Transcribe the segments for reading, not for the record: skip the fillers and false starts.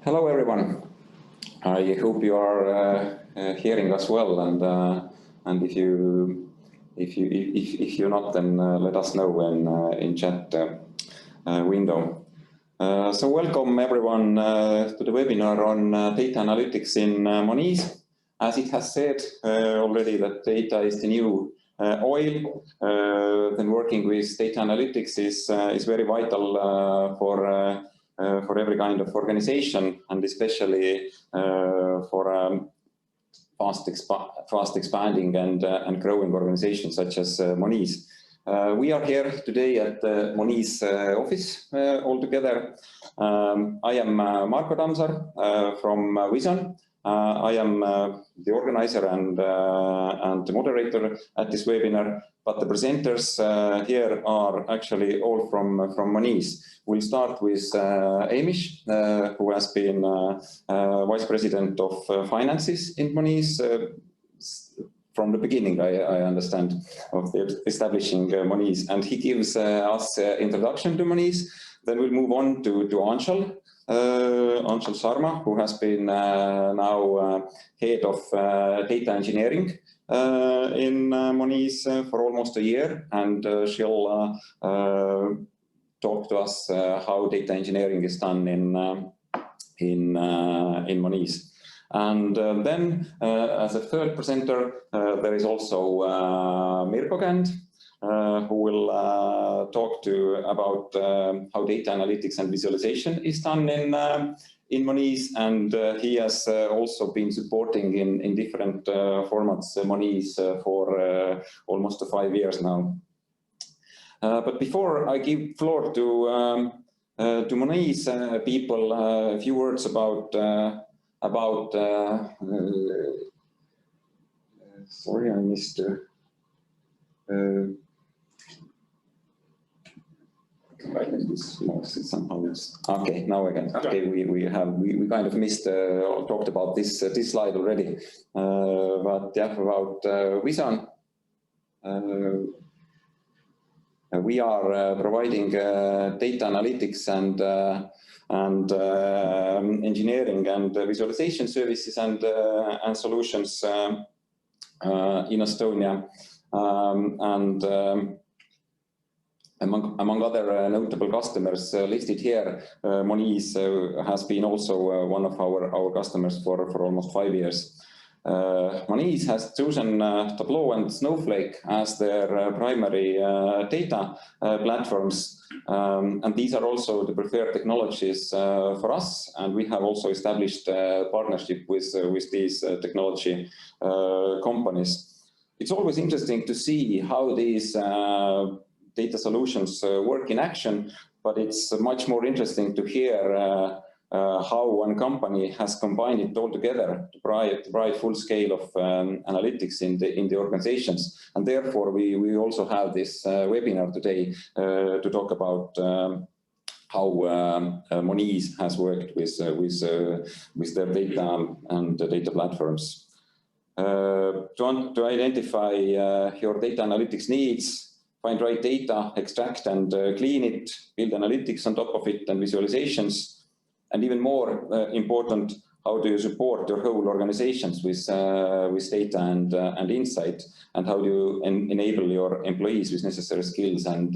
Hello everyone. I hope you are hearing us well, and if you're not, then let us know in chat window. So welcome everyone to the webinar on data analytics in Monese. As it has said already that data is the new oil, then working with data analytics is very vital for every kind of organization, and especially for fast expanding and growing organizations such as Monese. We are here today at the Monese office all together. I am Marko Tammsaar from Vision. I am the organizer and the moderator at this webinar, but the presenters here are actually all from Monese. We'll start with Amish, who has been Vice President of Finances in Monese from the beginning, I understand, of the establishing Monese, and he gives us introduction to Monese. Then we'll move on to Anshul Sharma, who has been now head of data engineering in Monese for almost a year, and she'll talk to us how data engineering is done in Monese. And then, as a third presenter, there is also Mirko Känd, who will talk about how data analytics and visualization is done in Monese, and he has also been supporting in different formats Monese for almost 5 years now. But before I give floor to Monese people, a few words about sorry, I missed. Okay, now again. Okay, we kind of missed or talked about this slide already. But yeah, about Vision. We are providing data analytics and engineering and visualization services and solutions in Estonia, and among other notable customers listed here, Monese has been also one of our customers for almost 5 years. Monese has chosen Tableau and Snowflake as their primary data platforms, and these are also the preferred technologies for us, and we have also established a partnership with these technology companies. It's always interesting to see how these data solutions work in action, but it's much more interesting to hear how one company has combined it all together to provide full scale of analytics in the organizations. And therefore, we also have this webinar today to talk about how Monese has worked with their data and the data platforms. To identify your data analytics needs, find right data, extract and clean it, build analytics on top of it and visualizations. And even more important, how do you support your whole organizations with data and insight, and how do you enable your employees with necessary skills and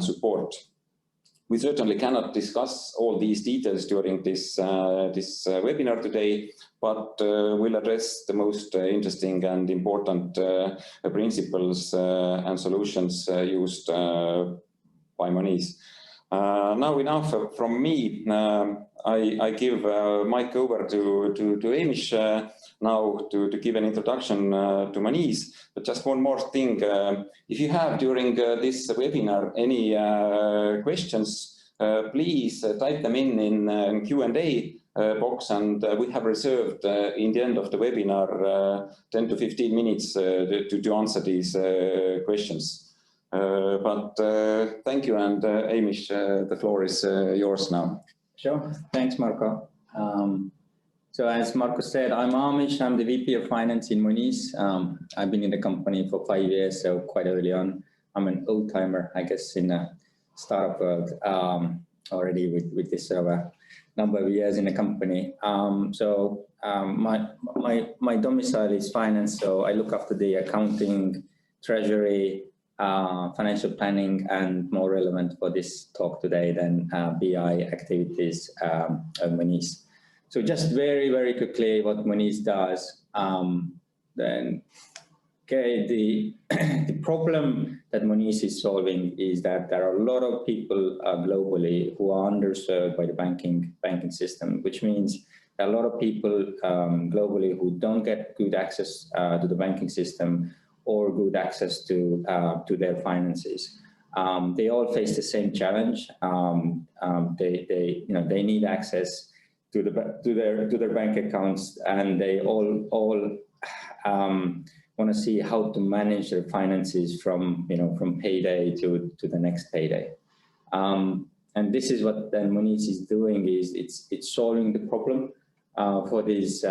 support. We certainly cannot discuss all these details during this webinar today, but we'll address the most interesting and important principles and solutions used by Monese. Now enough from me. I give mic over to Amish now to give an introduction to Monese. But just one more thing, if you have during this webinar any questions, please type them in Q&A box, and we have reserved in the end of the webinar 10 to 15 minutes to answer these questions. But thank you, and Amish, the floor is yours now. Sure. Thanks, Marko. So as Marko said, I'm Amish. I'm the VP of Finance in Monese. I've been in the company for 5 years, so quite early on. I'm an old-timer, I guess, in the startup world. already with this sort of a number of years in the company. My domicile is finance, so I look after the accounting, treasury, financial planning, and more relevant for this talk today than BI activities at Monese. So just very, very quickly what Monese does. The problem that Monese is solving is that there are a lot of people globally who are underserved by the banking system, which means there are a lot of people globally who don't get good access to the banking system or good access to their finances. They all face the same challenge. They need access to their bank accounts, and they all want to see how to manage their finances from payday to the next payday. And this is what then Monese is doing, is it's solving the problem for these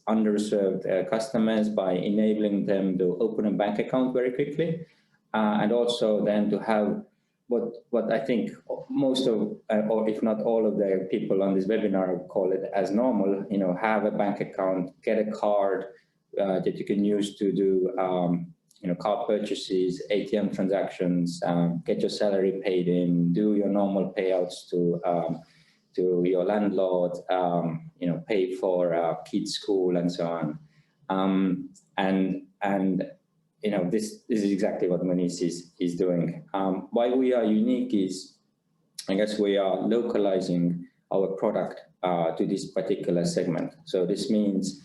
underserved customers by enabling them to open a bank account very quickly, and also then to have what I think most of, or if not all of the people on this webinar call it as normal, have a bank account, get a card that you can use to do car purchases, ATM transactions, get your salary paid in, do your normal payouts to your landlord, pay for kids' school and so on. This is exactly what Monese is doing. Why we are unique is, I guess, we are localizing our product to this particular segment. So this means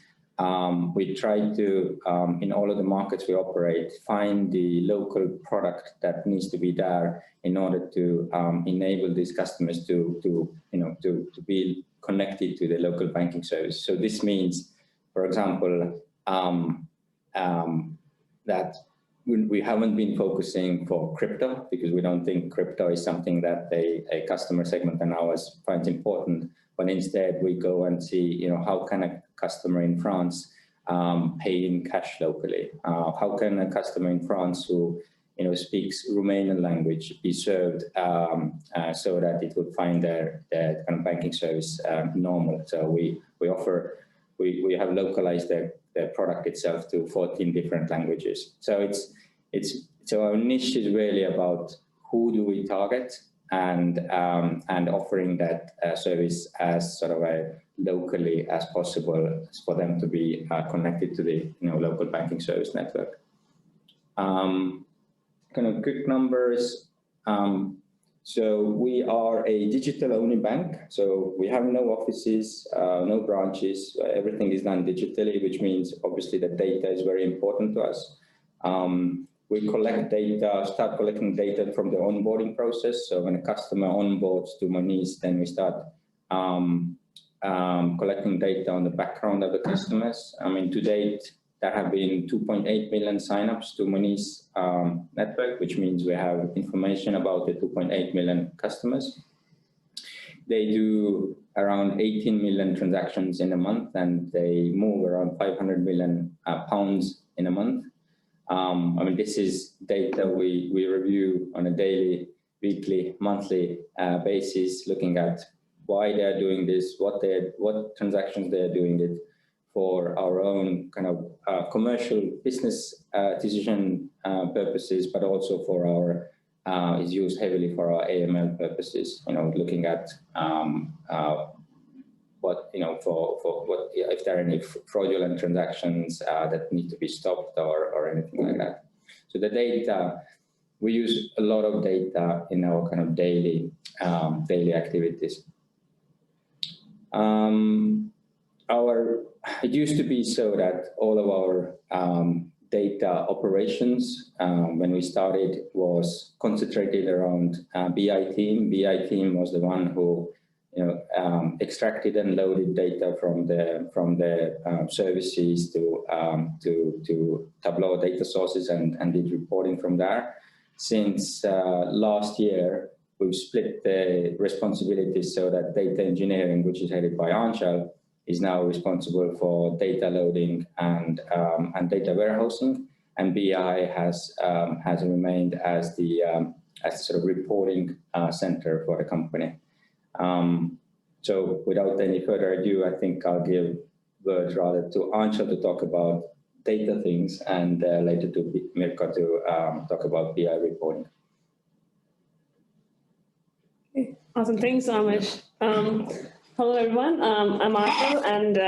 we try to, in all of the markets we operate, find the local product that needs to be there in order to enable these customers to be connected to the local banking service. So this means, for example, that we haven't been focusing for crypto because we don't think crypto is something that a customer segment and ours finds important. But instead, we go and see, how can a customer in France pay in cash locally? How can a customer in France who speaks Romanian language be served so that it would find their kind of banking service normal? So we have localized the product itself to 14 different languages. So so our niche is really about who do we target, and offering that service as sort of a locally as possible for them to be connected to the local banking service network. Kind of quick numbers. So we are a digital-only bank. So we have no offices, no branches. Everything is done digitally, which means obviously the data is very important to us. We collect data, start collecting data from the onboarding process. So when a customer onboards to Monese, then we start collecting data on the background of the customers. I mean, to date, there have been 2.8 million signups to Monese network, which means we have information about the 2.8 million customers. They do around 18 million transactions in a month, and they move around 500 million pounds in a month. I mean, this is data we review on a daily, weekly, monthly basis, looking at why they're doing this, what transactions they're doing it for our own kind of commercial business decision purposes, but also for our is used heavily for our AML purposes. Looking at what if there are any fraudulent transactions that need to be stopped or anything like that. So the data, we use a lot of data in our kind of daily activities. It used to be so that all of our data operations, when we started, was concentrated around BI team. BI team was the one who extracted and loaded data from the services to Tableau data sources and did reporting from there. Since last year, we've split the responsibilities so that data engineering, which is headed by Anshal, is now responsible for data loading and data warehousing, and BI has remained as the as sort of reporting center for the company. So without any further ado, I think I'll give words rather to Anshul to talk about data things, and later to Mirko to talk about BI reporting. Awesome, thanks, Amish. Hello, everyone. I'm Anshul, and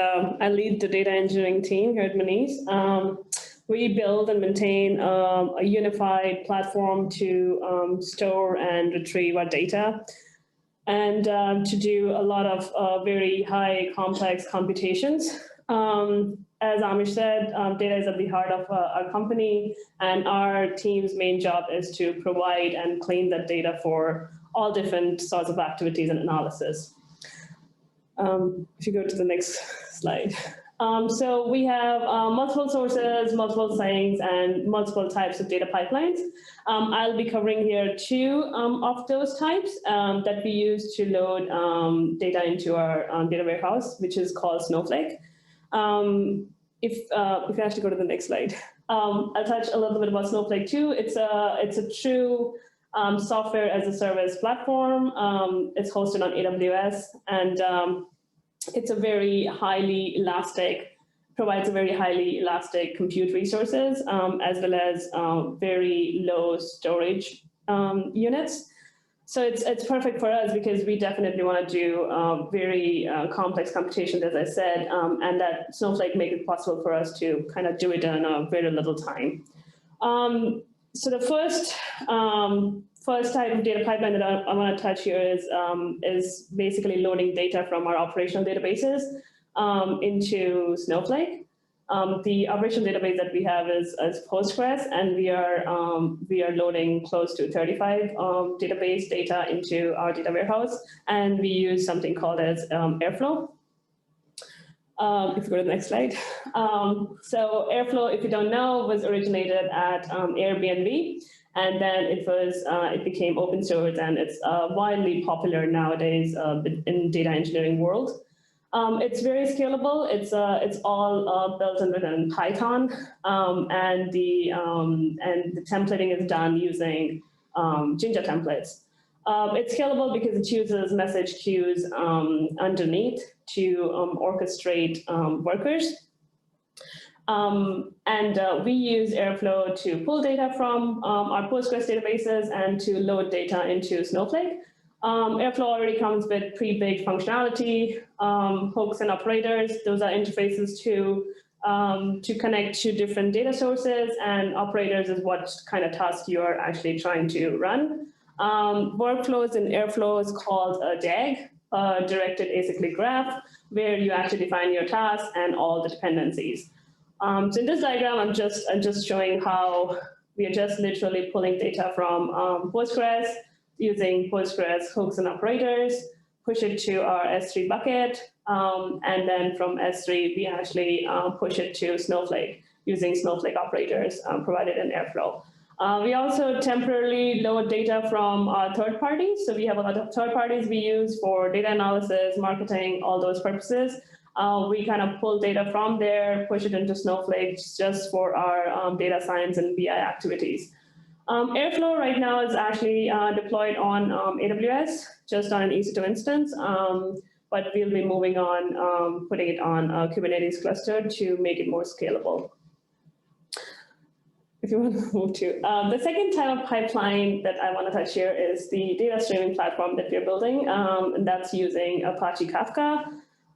I lead the data engineering team here at Monese. We build and maintain a unified platform to store and retrieve our data, and to do a lot of very high complex computations. As Amish said, data is at the heart of our company, and our team's main job is to provide and clean that data for all different sorts of activities and analysis. If you go to the next slide. So we have multiple sources, multiple things, and multiple types of data pipelines. I'll be covering here 2 of those types that we use to load data into our data warehouse, which is called Snowflake. If you actually go to the next slide, I'll touch a little bit about Snowflake too. It's a true software as a service platform. It's hosted on AWS, and it's a very highly elastic, provides a very highly elastic compute resources, as well as very low storage units. So it's perfect for us because we definitely want to do very complex computations, as I said, and that Snowflake makes it possible for us to kind of do it in a very little time. So the first type of data pipeline that I want to touch here is basically loading data from our operational databases into Snowflake. The operational database that we have is Postgres, and we are loading close to 35 database data into our data warehouse, and we use something called as Airflow. If you go to the next slide. So Airflow, if you don't know, was originated at Airbnb, and then it became open source, and it's widely popular nowadays in data engineering world. It's very scalable. It's all built and written in Python, and the templating is done using Jinja templates. It's scalable because it uses message queues underneath to orchestrate workers. And we use Airflow to pull data from our Postgres databases and to load data into Snowflake. Airflow already comes with pre-baked functionality, hooks and operators. Those are interfaces to connect to different data sources, and operators is what kind of task you are actually trying to run. Workflows in Airflow is called a DAG, directed acyclic graph, where you actually define your task and all the dependencies. So in this diagram, I'm just showing how we are just literally pulling data from Postgres, using Postgres hooks and operators, push it to our S3 bucket, and then from S3, we actually push it to Snowflake using Snowflake operators provided in Airflow. We also temporarily load data from third parties. So we have a lot of third parties we use for data analysis, marketing, all those purposes. We kind of pull data from there, push it into Snowflake just for our data science and BI activities. Airflow right now is actually deployed on AWS, just on an EC2 instance, but we'll be moving on, putting it on a Kubernetes cluster to make it more scalable. If you want to move to the second type of pipeline that I want to touch here is the data streaming platform that we're building, and that's using Apache Kafka.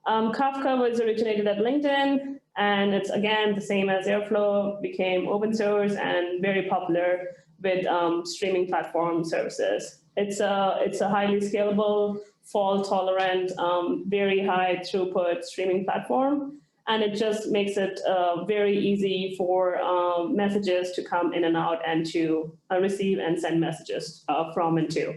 Kafka was originated at LinkedIn, and it's again the same as Airflow, became open source and very popular with streaming platform services. It's a highly scalable, fault-tolerant, very high throughput streaming platform. And it just makes it very easy for messages to come in and out and to receive and send messages from and to.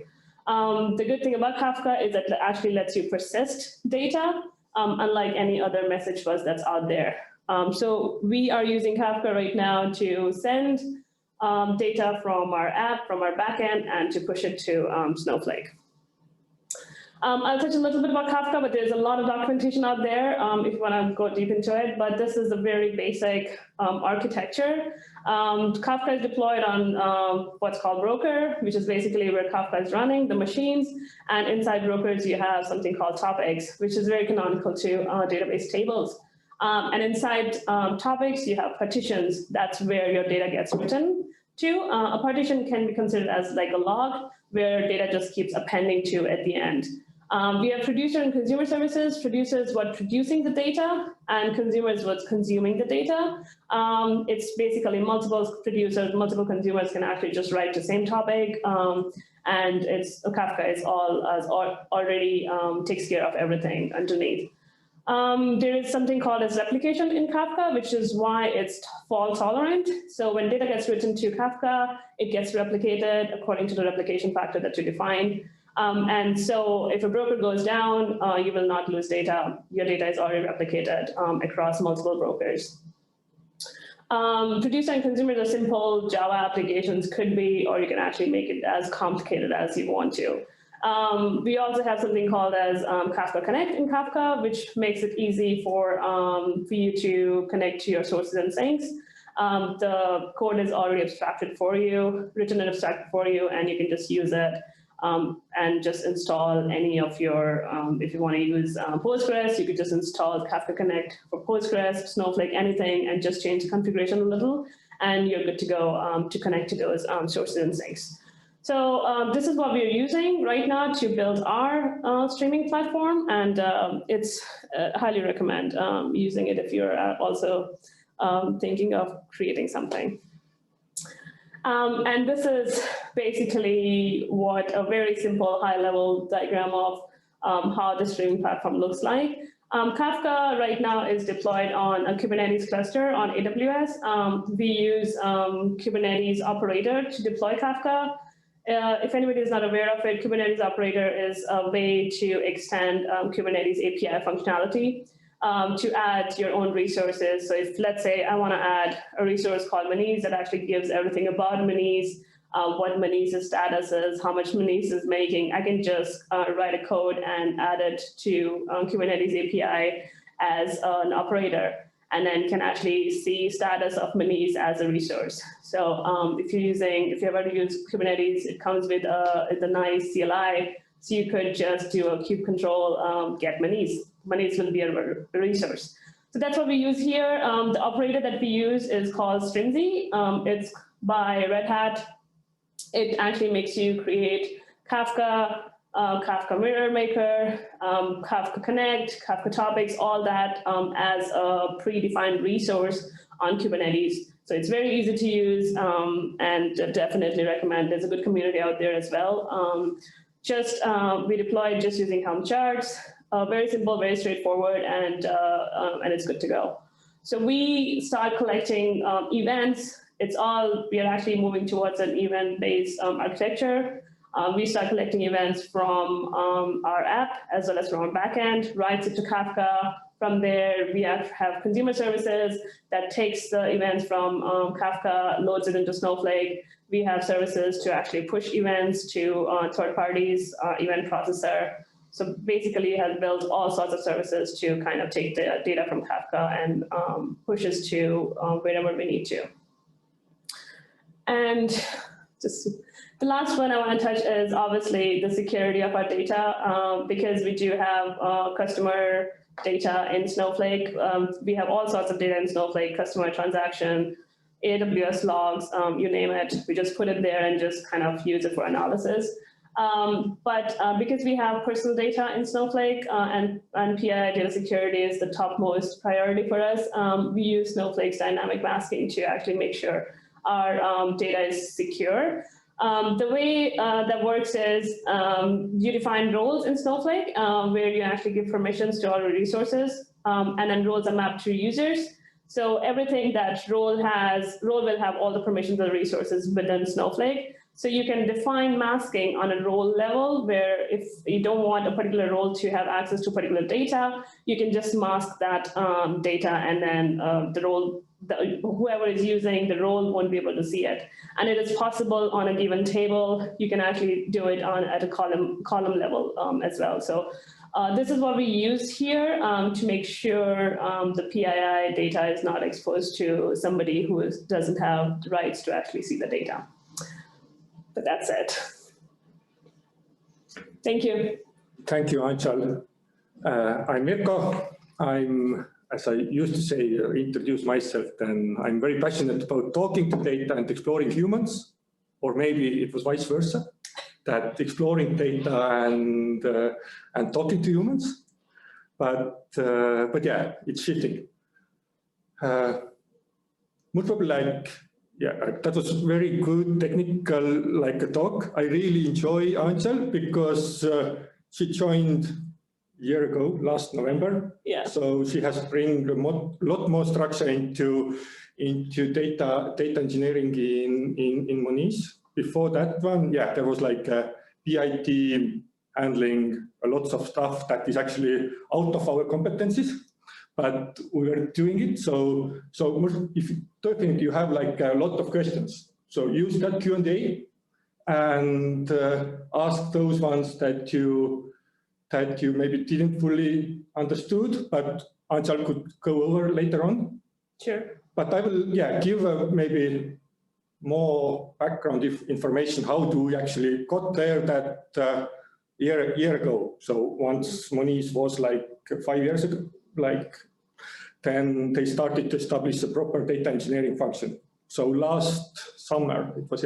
The good thing about Kafka is that it actually lets you persist data, unlike any other message bus that's out there. So we are using Kafka right now to send data from our app, from our backend, and to push it to Snowflake. I'll touch a little bit about Kafka, but there's a lot of documentation out there if you want to go deep into it. But this is a very basic architecture. Kafka is deployed on what's called broker, which is basically where Kafka is running, the machines. And inside brokers, you have something called topics, which is very canonical to database tables. And inside topics, you have partitions. That's where your data gets written to. A partition can be considered as like a log, where data just keeps appending to at the end. We have producer and consumer services. Producers what producing the data, and consumers what's consuming the data. It's basically multiple producers, multiple consumers can actually just write the same topic, and Kafka is already takes care of everything underneath. There is something called as replication in Kafka, which is why it's fault tolerant. So when data gets written to Kafka, it gets replicated according to the replication factor that you define. And so if a broker goes down, you will not lose data. Your data is already replicated across multiple brokers. Producer and consumers are simple Java applications could be, or you can actually make it as complicated as you want to. We also have something called as Kafka Connect in Kafka, which makes it easy for you to connect to your sources and sinks. The code is already abstracted for you, written and abstracted for you, and you can just use it and just install any of your, if you want to use Postgres, you could just install Kafka Connect for Postgres, Snowflake, anything, and just change the configuration a little, and you're good to go to connect to those sources and sinks. So this is what we are using right now to build our streaming platform, and it's highly recommend using it if you're also thinking of creating something. And this is basically what a very simple high-level diagram of how the streaming platform looks like. Kafka right now is deployed on a Kubernetes cluster on AWS. We use Kubernetes operator to deploy Kafka. If anybody is not aware of it, Kubernetes operator is a way to extend Kubernetes API functionality to add your own resources. So if, let's say, I want to add a resource called Monese that actually gives everything about Monese, what Monese's status is, how much Monese is making, I can just write a code and add it to Kubernetes API as an operator, and then can actually see status of Monese as a resource. So if you've ever used Kubernetes, it comes with a nice CLI, so you could just do a kube control get Monese. Monese will be a resource. So that's what we use here. The operator that we use is called Strimzi. It's by Red Hat. It actually makes you create Kafka, Kafka Mirror Maker, Kafka Connect, Kafka Topics, all that as a predefined resource on Kubernetes. So it's very easy to use and definitely recommend. There's a good community out there as well. We deployed just using Helm charts. Very simple, very straightforward, and it's good to go. So we start collecting events. We are actually moving towards an event-based architecture. We start collecting events from our app as well as from our backend, writes it to Kafka. From there, we have consumer services that takes the events from Kafka, loads it into Snowflake. We have services to actually push events to third parties, event processor. So basically, it has built all sorts of services to kind of take the data from Kafka and pushes to wherever we need to. And just the last one I want to touch is obviously the security of our data, because we do have customer data in Snowflake. We have all sorts of data in Snowflake, customer transaction, AWS logs, you name it. We just put it there and just kind of use it for analysis. But because we have personal data in Snowflake and PII data security is the topmost priority for us, we use Snowflake's dynamic masking to actually make sure our data is secure. The way that works is you define roles in Snowflake where you actually give permissions to all the resources, and then roles are mapped to users. So everything that role will have all the permissions of the resources within Snowflake. So you can define masking on a role level, where if you don't want a particular role to have access to particular data, you can just mask that data, and then the role, whoever is using the role won't be able to see it. And it is possible on a given table. You can actually do it at a column level as well. So this is what we use here to make sure the PII data is not exposed to somebody who doesn't have the rights to actually see the data. But that's it. Thank you. Thank you, Anchal. I'm Mirko. As I used to say, introduce myself, then I'm very passionate about talking to data and exploring humans, or maybe it was vice versa, that exploring data and talking to humans. But yeah, it's shifting. Most probably that was very good technical talk. I really enjoy Anchal because she joined a year ago, last November. Yeah. So she has bring a lot more structure into data engineering in Monese. Before that one, yeah, there was like a PI team handling lots of stuff that is actually out of our competencies, but we were doing it. So if you're talking, you have like a lot of questions. So use that Q&A and ask those ones that you maybe didn't fully understood, but Anchal could go over later on. Sure. But I will, give maybe more background information. How do we actually got there that year ago? So once Monese was like 5 years ago, then they started to establish a proper data engineering function. So last summer, it was,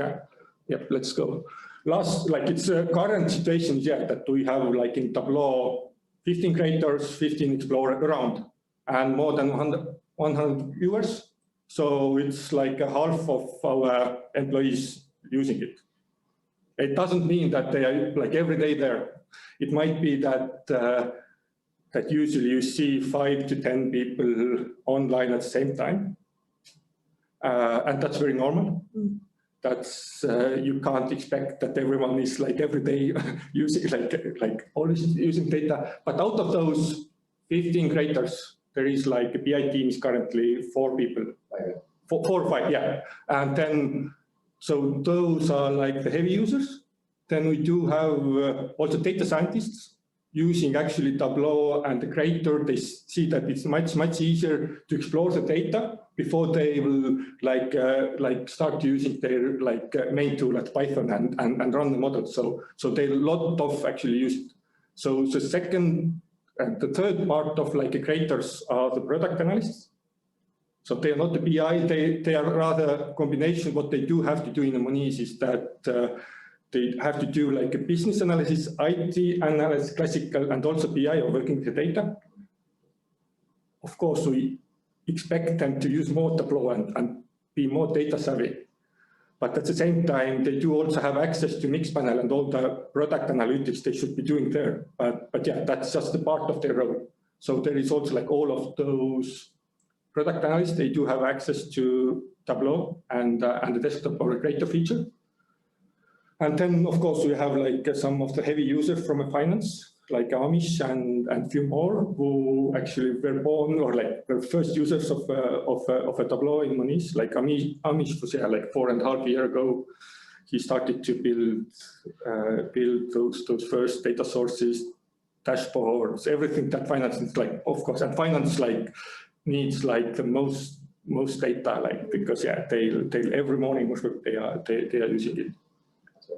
let's go. It's a current situation, that we have like in Tableau, 15 creators, 15 explorers around, and more than 100 viewers. So it's like a half of our employees using it. It doesn't mean that they are like every day there. It might be that that usually you see 5 to 10 people online at the same time, and that's very normal. That's you can't expect that everyone is like every day using like always using data. But out of those 15 creators, there is like a PI team is currently 4 people, 4 or 5, yeah. And then, so those are like the heavy users. Then we do have also data scientists using actually Tableau and the creator. They see that it's much easier to explore the data before they will start using their main tool at Python and run the model. So they a lot of actually use it. So the second and the third part of like creators are the product analysts. So they are not the BI, they are rather a combination. What they do have to do in the Monese is that they have to do like a business analysis, IT analysis, classical, and also BI or working with the data. Of course, we expect them to use more Tableau and be more data savvy. But at the same time, they do also have access to Mixpanel and all the product analytics they should be doing there. But yeah, that's just a part of their role. So there is also like all of those product analysts, they do have access to Tableau and the desktop or creator feature. And then, of course, we have like some of the heavy users from a finance, like Amish and few more who actually were born or like were first users of a Tableau in Monese. Like Amish was like 4.5 years ago. He started to build those first data sources, dashboards, everything that finance is like, of course, and finance like needs like the most data, because they every morning they are using it.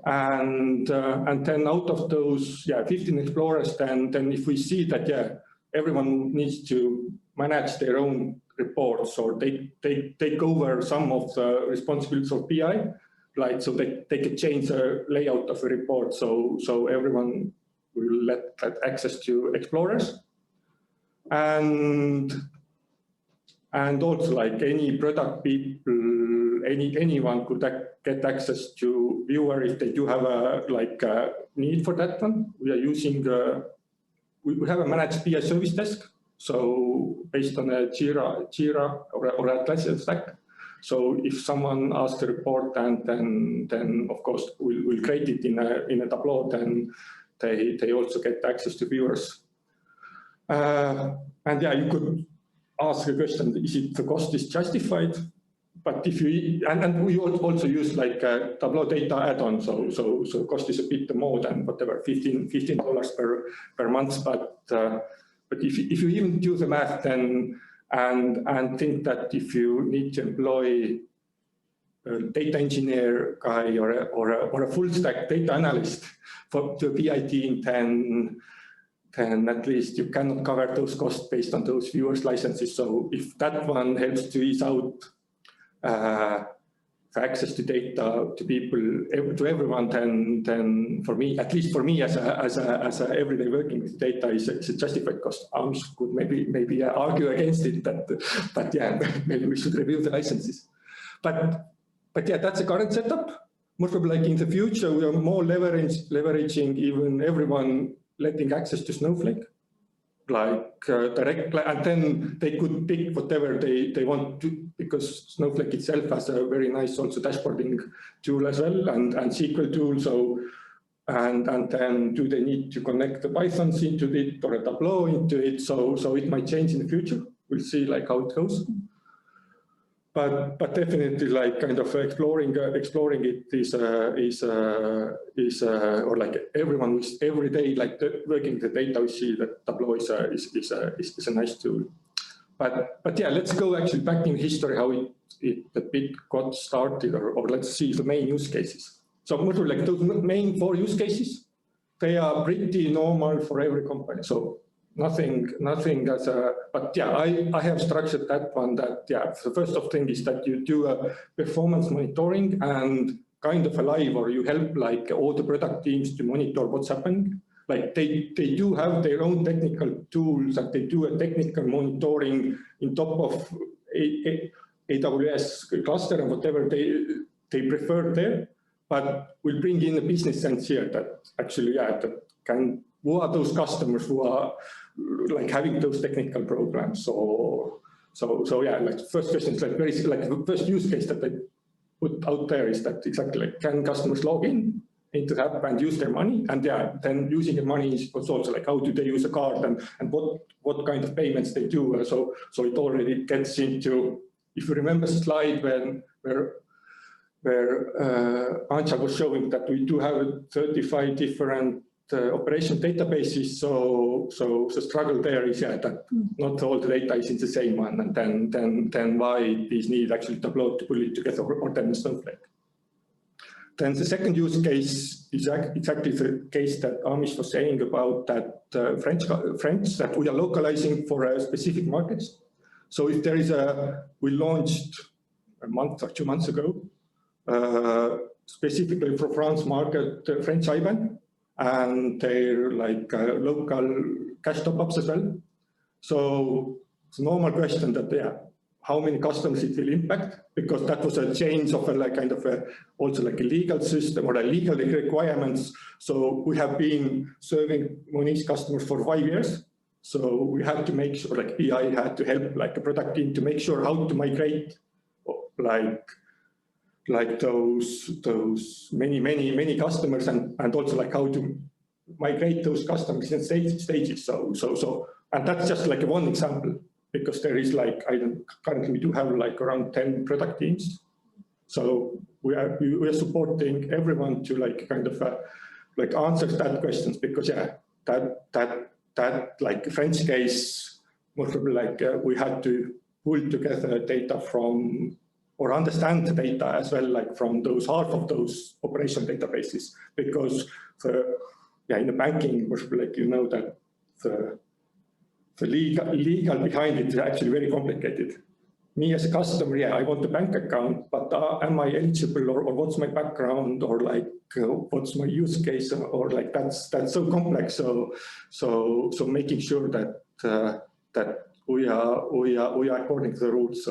And then out of those 15 explorers, then if we see that everyone needs to manage their own reports or they take over some of the responsibilities of PI, right? So they can change the layout of a report. So everyone will let that access to explorers, and also like any product people, anyone could get access to viewer if they do have a need for that one. We are using we have a managed PI service desk, so based on a Jira or Atlassian stack. So if someone asks a report, and then of course we'll create it in a Tableau, then they also get access to viewers. And yeah, you could ask a question: is it the cost is justified? But if you and we also use like a Tableau data add-on, so cost is a bit more than whatever $15 per month. But if you even do the math, then and think that if you need to employ a data engineer guy or a full stack data analyst to a BI team, then at least you cannot cover those costs based on those viewers licenses. So if that one helps to ease out access to data to people, to everyone, then for me, at least for me as a everyday working with data, is a justified cost. Amish could maybe argue against it, but yeah, maybe we should review the licenses. But yeah, that's the current setup. Most probably, like in the future, we are more leveraging even everyone letting access to Snowflake, like direct, and then they could pick whatever they want to, because Snowflake itself has a very nice also dashboarding tool as well, and SQL tool. So and then do they need to connect the Pythons into it or a Tableau into it? So it might change in the future. We'll see like how it goes. But definitely, like kind of exploring it is or like everyone with every day like working the data, we see that Tableau is a nice tool. But yeah, let's go actually back in history how the bit got started, or let's see the main use cases. So like those main 4 use cases, they are pretty normal for every company. So nothing as a, but yeah, I have structured that one that, yeah, the first of thing is that you do a performance monitoring and kind of alive, or you help like all the product teams to monitor what's happening. Like they do have their own technical tools, and they do a technical monitoring in top of AWS cluster and whatever they prefer there. But we'll bring in a business sense here that actually, yeah, who are those customers who are like having those technical programs? So yeah, like first question is like the first use case that they put out there is that exactly like, can customers log in into the app and use their money? And yeah, then using the money is also like how do they use a card and what kind of payments they do. So it already gets into, if you remember the slide where Anja was showing that we do have 35 different operation databases, so the struggle there is, yeah, that not all the data is in the same one, and then why these need actually Tableau to pull it together, or then Snowflake. Then the second use case is exactly the case that Amish was saying about that French that we are localizing for specific markets. So if there is we launched a month or 2 months ago, specifically for France market, French IBAN, and they're like local cash top-ups as well. So it's a normal question that, yeah, how many customers it will impact, because that was a change of a like kind of also like a legal system or a legal requirements. So we have been serving Monese customers for 5 years. So we had to make sure, like BI had to help like a product team to make sure how to migrate like those many customers, and also like how to migrate those customers in stages. So and that's just like one example, because there is like, currently we do have like around 10 product teams. So we are supporting everyone to like kind of like answer that questions, because yeah, that like French case, most probably like we had to pull together data from, or understand the data as well, like from those half of those operation databases, because in the banking, most probably like, you know, that the legal behind it is actually very complicated. Me as a customer, yeah, I want a bank account, but am I eligible, or what's my background, or like what's my use case, or like that's so complex. So making sure that we are according to the rules.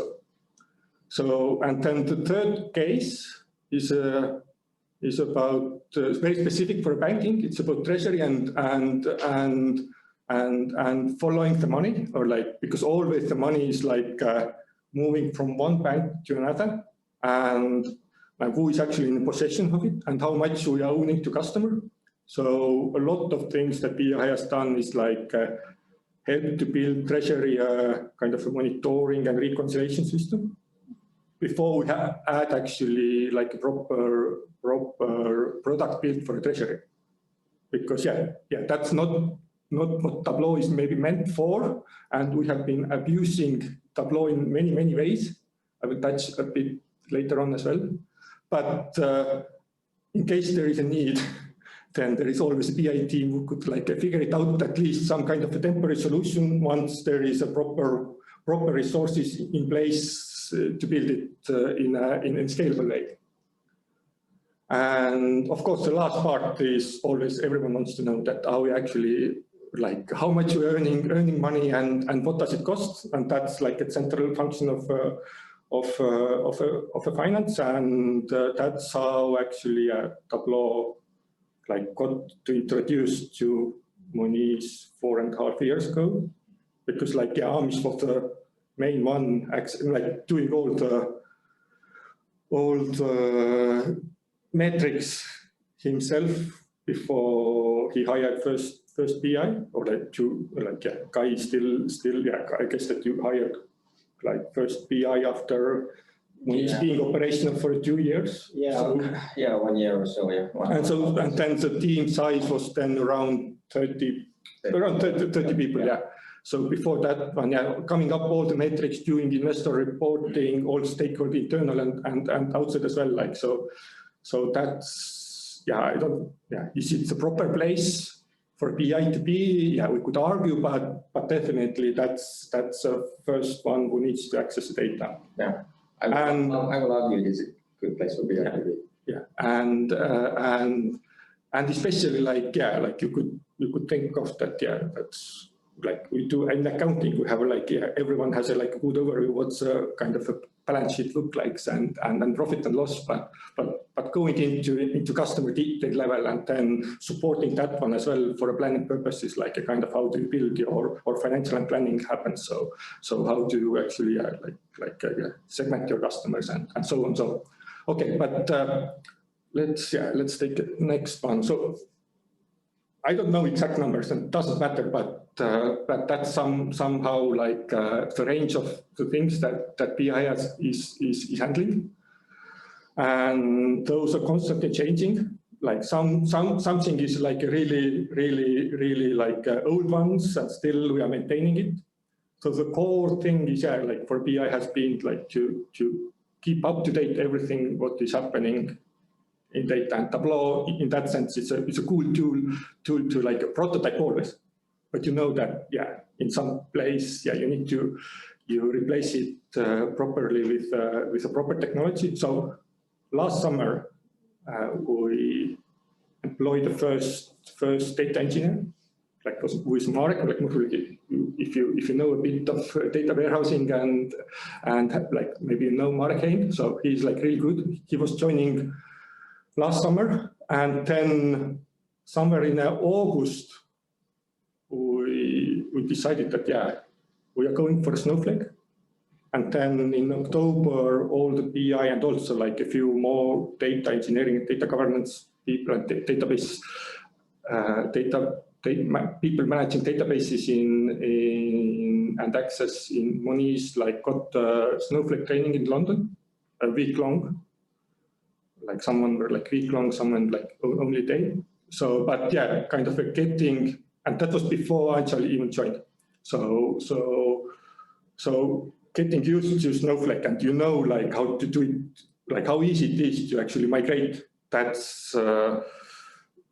So and then the third case is about very specific for banking. It's about treasury and following the money, or like, because always the money is like moving from one bank to another, and who is actually in possession of it, and how much we are owning to customer. So a lot of things that BI has done is like help to build treasury kind of a monitoring and reconciliation system. Before we had actually like a proper product built for a treasury. Because that's not what Tableau is maybe meant for, and we have been abusing Tableau in many ways. I will touch a bit later on as well. But in case there is a need, then there is always a BI team who could like figure it out, at least some kind of a temporary solution once there is a proper resources in place to build it in a scalable way. And of course, the last part is always everyone wants to know that are we actually like how much we're earning money and what does it cost, and that's like a central function of a finance, and that's how actually Tableau like got to introduce to Monese 4.5 years ago, because like Amish was the main one like doing all the metrics himself before he hired first BI, or Kai still I guess that you hired like first BI after being operational for 2 years. So, 1 year or so. Yeah. And then the team size was then around 30 people. Yeah. So before that one, coming up all the metrics, doing investor reporting, all stakeholder internal and outside as well. Like so that's is it the proper place for BI to be? Yeah, we could argue, but definitely that's the first one who needs to access the data. Yeah, I will argue it is a good place for BI to be. Yeah, and especially like you could think of that. Yeah, that's like we do in accounting. We have everyone has a good overview what's kind of a balance sheet look like and profit and loss, but going into customer detail level and then supporting that one as well for a planning purposes, like a kind of how do you build your financial and planning happens. So how do you actually segment your customers and so on. So okay, but let's take the next one. So I don't know exact numbers, and it doesn't matter, but that's somehow like the range of the things that BI is handling, and those are constantly changing. Like something is like really like old ones, and still we are maintaining it. So the core thing is like for BI has been like to keep up to date everything what is happening in data, and Tableau in that sense it's a cool tool to like a prototype always, but you know that in some place you need to replace it properly with a proper technology. So last summer we employed the first data engineer, like who is Marek. Like if you know a bit of data warehousing and like maybe you know Marek, so he's like really good. He was joining last summer, and then somewhere in August, we decided that we are going for Snowflake, and then in October, all the BI and also like a few more data engineering and data governance people and database people managing databases and access in Monese like got Snowflake training in London, a week long. Like someone were like week long, someone like only day. So, but kind of getting, and that was before I actually even joined. So getting used to Snowflake, and like how to do it, like how easy it is to actually migrate. That's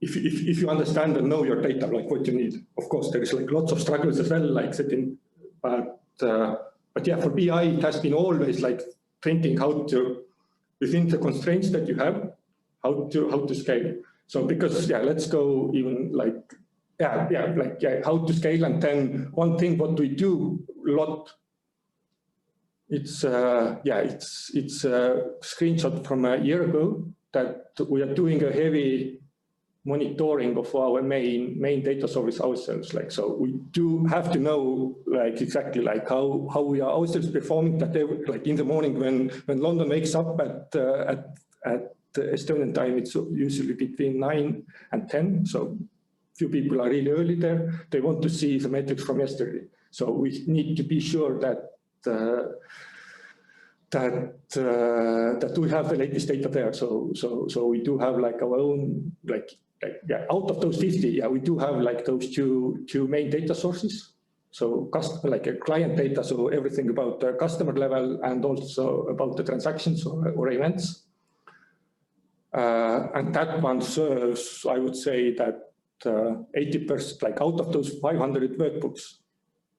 if you understand and know your data, like what you need. Of course, there is like lots of struggles as well, like setting, but for BI it has been always like thinking how to, within the constraints that you have, how to scale. So because let's go even like how to scale, and then one thing what we do a lot. It's a screenshot from a year ago that we are doing a heavy monitoring of our main data source ourselves. Like, so we do have to know like exactly like how we are ourselves performing that day, like in the morning when London wakes up at Estonian time, it's usually between 9 and 10. So few people are really early there. They want to see the metrics from yesterday. So we need to be sure that that we have the latest data there. So we do have like our own yeah, out of those 50, yeah, we do have like those two main data sources. So like a client data, so everything about the customer level and also about the transactions or events. And that one serves, I would say that 80%, like out of those 500 workbooks.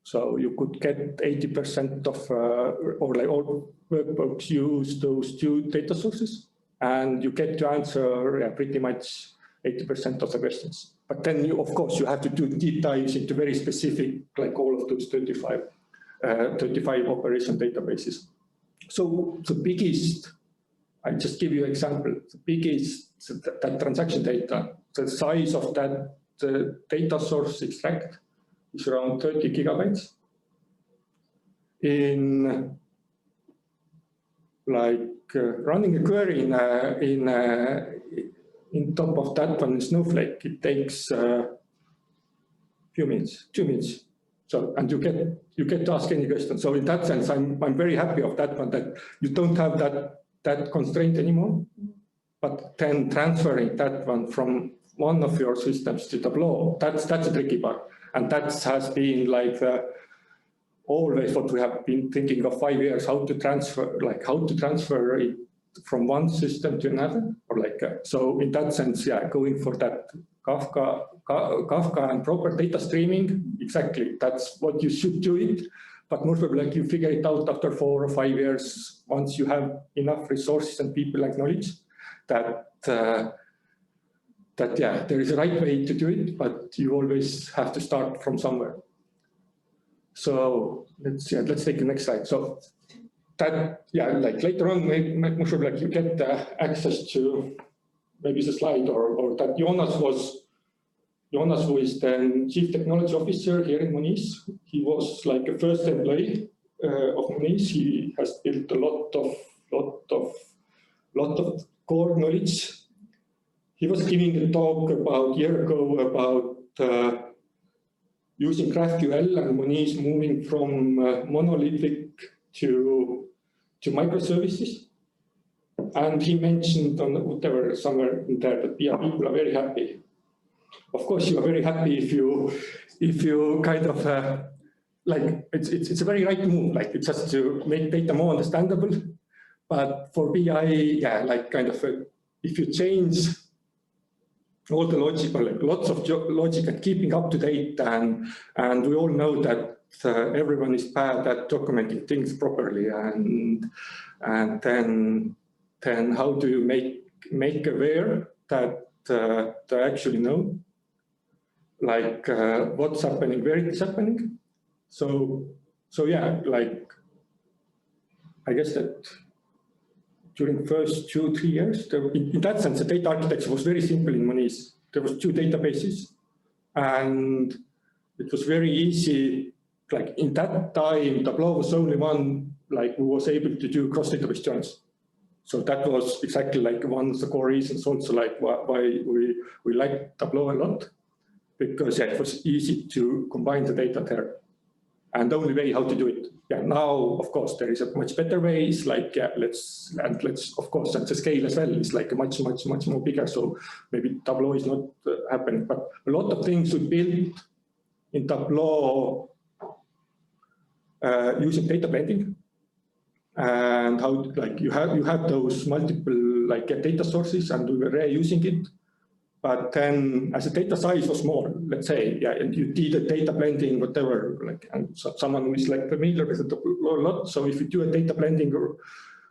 So you could get 80% of, or like all workbooks use those two data sources, and you get to answer pretty much 80% of the questions. But then you, of course, you have to do deep dives into very specific, like all of those 35 operation databases. So the biggest, I just give you an example, the biggest, that transaction data, the size of that data source extract is around 30 gigabytes. In like running a query in top of that one in Snowflake, it takes a few minutes, 2 minutes. So, and you get to ask any question. So in that sense, I'm very happy of that one, that you don't have that constraint anymore, but then transferring that one from one of your systems to Tableau, that's a tricky part. And that has been like always what we have been thinking of 5 years, how to transfer it from one system to another, or like so in that sense, yeah, going for that Kafka and proper data streaming, exactly, that's what you should do it. But most probably like you figure it out after 4 or 5 years, once you have enough resources and people acknowledge that yeah, there is a right way to do it, but you always have to start from somewhere. So let's take the next slide. So that, yeah, like later on, make sure like you get access to maybe the slide or that Jonas, who is the Chief Technology Officer here in Monese. He was like a first employee of Monese. He has built a lot of core knowledge. He was giving a talk about a year ago about using GraphQL and Monese moving from monolithic to microservices. And he mentioned on whatever somewhere in there that people are very happy. Of course, you are very happy if you kind of like it's a very right move. Like it's just to make data more understandable. But for BI, yeah, like kind of if you change all the logic, or like lots of logic and keeping up to date, and we all know that everyone is bad at documenting things properly, and then how do you make aware that they actually know, like what's happening, where it's happening. So yeah, like I guess that during the first 2-3 years, in that sense, the data architecture was very simple in Monese. There was 2 databases, and it was very easy. Like in that time, Tableau was only one like who was able to do cross-database joins. So that was exactly like one of the core reasons also like why we like Tableau a lot, because yeah, it was easy to combine the data there. And the only way how to do it. Yeah, now, of course, there is a much better way. It's like, yeah, let's, of course, and the scale as well is like a much more bigger. So maybe Tableau is not happening, but a lot of things we built in Tableau using data blending, and how like you have those multiple like data sources, and we were reusing it. But then as the data size was small, let's say, yeah, and you did a data blending, whatever, like, and so someone who is like familiar with it a lot. So if you do a data blending